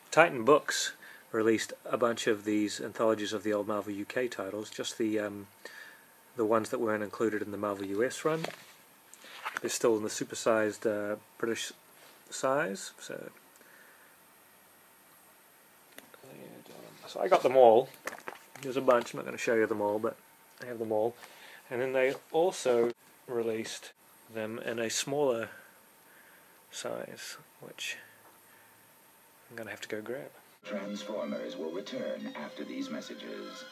Titan Books released a bunch of these anthologies of the old Marvel UK titles, just the ones that weren't included in the Marvel US run. They're still in the supersized British size, so I got them all. There's a bunch, I'm not going to show you them all, but I have them all. And then they also released them in a smaller size, which I'm going to have to go grab. Transformers will return after these messages.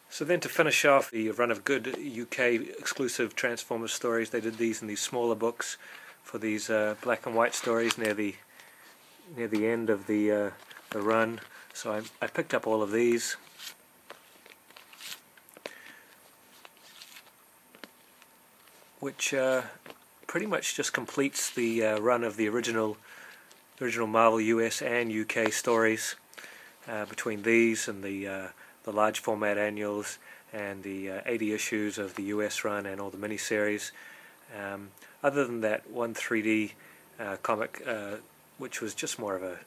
So then, to finish off the run of good UK exclusive Transformers stories, they did these in these smaller books for these black and white stories near the end of the run. So I picked up all of these. Which pretty much just completes the run of the original Marvel US and UK stories, between these and the large format annuals and the 80 issues of the US run and all the miniseries. Other than that one 3D comic, which was just more of a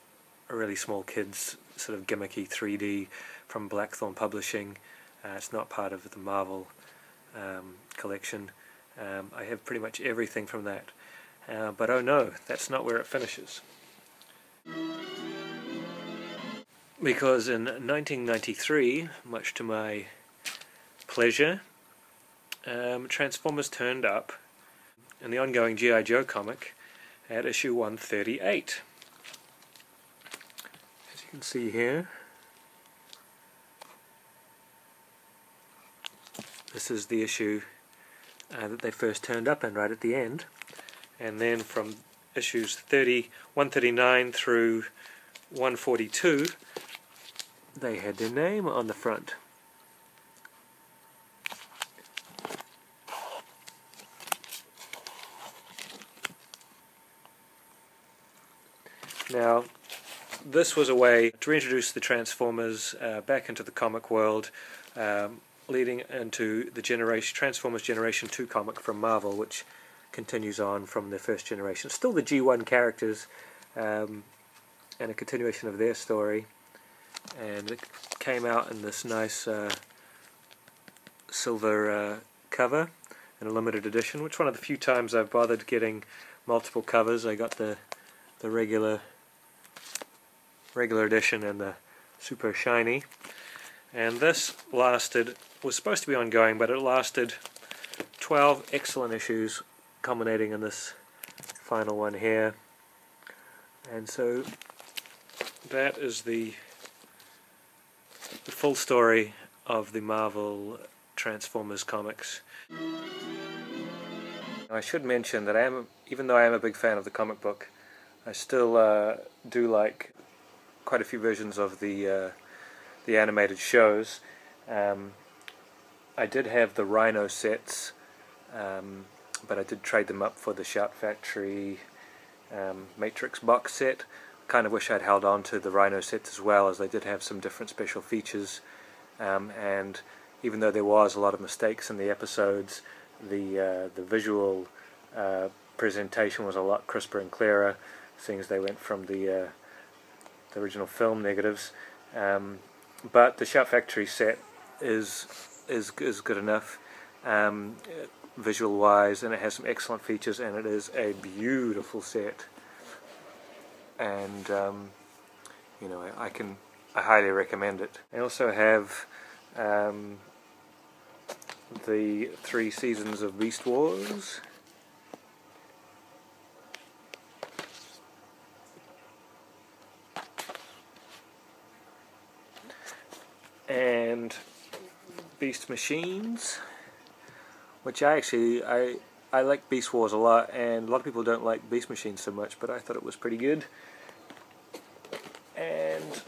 really small kids sort of gimmicky 3D from Blackthorn Publishing. It's not part of the Marvel collection. I have pretty much everything from that. But oh no, that's not where it finishes. Because in 1993, much to my pleasure, Transformers turned up in the ongoing G.I. Joe comic at issue 138. As you can see here, this is the issue that they first turned up in right at the end, and then from issues 139 through 142 they had their name on the front. Now, this was a way to introduce the Transformers back into the comic world, leading into the Transformers Generation 2 comic from Marvel, which continues on from the first generation. Still the G1 characters, and a continuation of their story. And it came out in this nice silver cover in a limited edition, which one of the few times I've bothered getting multiple covers. I got the regular edition and the super shiny. And this was supposed to be ongoing, but it lasted 12 excellent issues, culminating in this final one here. And so that is the full story of the Marvel Transformers comics. I should mention that even though I am a big fan of the comic book, I still do like quite a few versions of the animated shows. I did have the Rhino sets, but I did trade them up for the Shout Factory Matrix box set. Kind of wish I'd held on to the Rhino sets as well, as they did have some different special features, and even though there was a lot of mistakes in the episodes, the visual presentation was a lot crisper and clearer, seeing as they went from the original film negatives. But the Shout Factory set is good enough visual wise, and it has some excellent features, and it is a beautiful set. And you know, I highly recommend it. I also have the 3 seasons of Beast Wars. and Beast Machines, which I like Beast Wars a lot, and a lot of people don't like Beast Machines so much, but I thought it was pretty good. And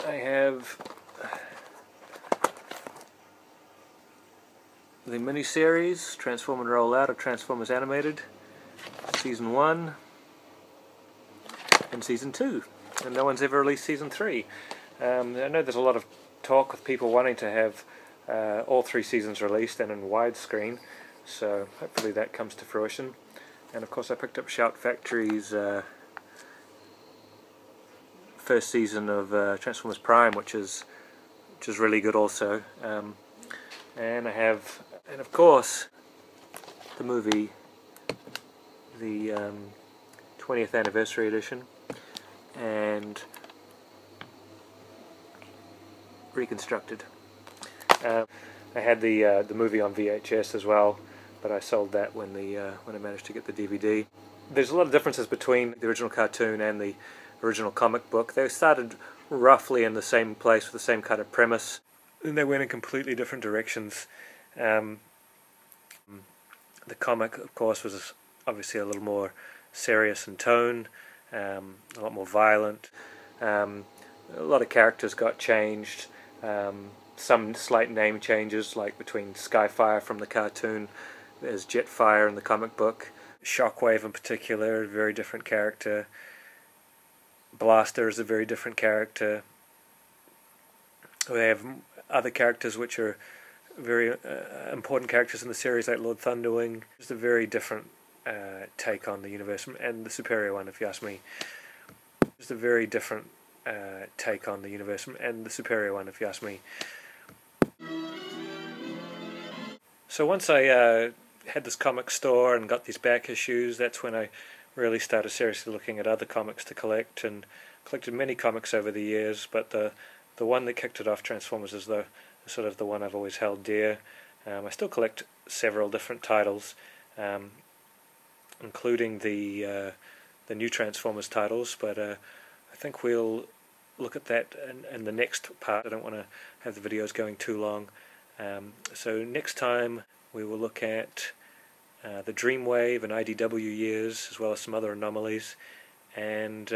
I have the miniseries Transform and Roll Out of Transformers Animated, Season 1 and Season 2, and no one's ever released Season 3. I know there's a lot of talk with people wanting to have all 3 seasons released and in widescreen, so hopefully that comes to fruition. And of course I picked up Shout Factory's first season of Transformers Prime, which is really good also. And of course the movie, the 20th anniversary edition, and Reconstructed. I had the movie on VHS as well, but I sold that when I managed to get the DVD. There's a lot of differences between the original cartoon and the original comic book. They started roughly in the same place with the same kind of premise, and they went in completely different directions. The comic, of course, was obviously a little more serious in tone, a lot more violent. A lot of characters got changed. Some slight name changes, like between Skyfire from the cartoon, there's Jetfire in the comic book. Shockwave in particular, a very different character. Blaster is a very different character. We have other characters which are very important characters in the series, like Lord Thunderwing. Just a very different take on the universe, and the superior one, if you ask me. Just a very different take on the universe, and the superior one, if you ask me. So once I had this comic store and got these back issues, that's when I really started seriously looking at other comics to collect, and collected many comics over the years, but the one that kicked it off, Transformers, is sort of the one I've always held dear. I still collect several different titles, including the new Transformers titles, but I think we'll look at that in the next part. I don't want to have the videos going too long. So next time we will look at the Dreamwave and IDW years, as well as some other anomalies, and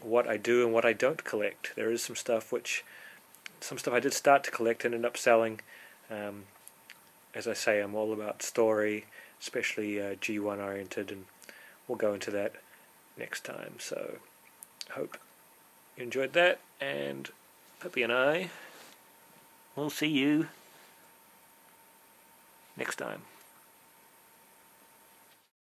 what I do and what I don't collect. There is some stuff I did start to collect and end up selling. As I say, I'm all about story, especially G1 oriented, and we'll go into that next time. So hope you enjoyed that, and Puppy and I will see you next time.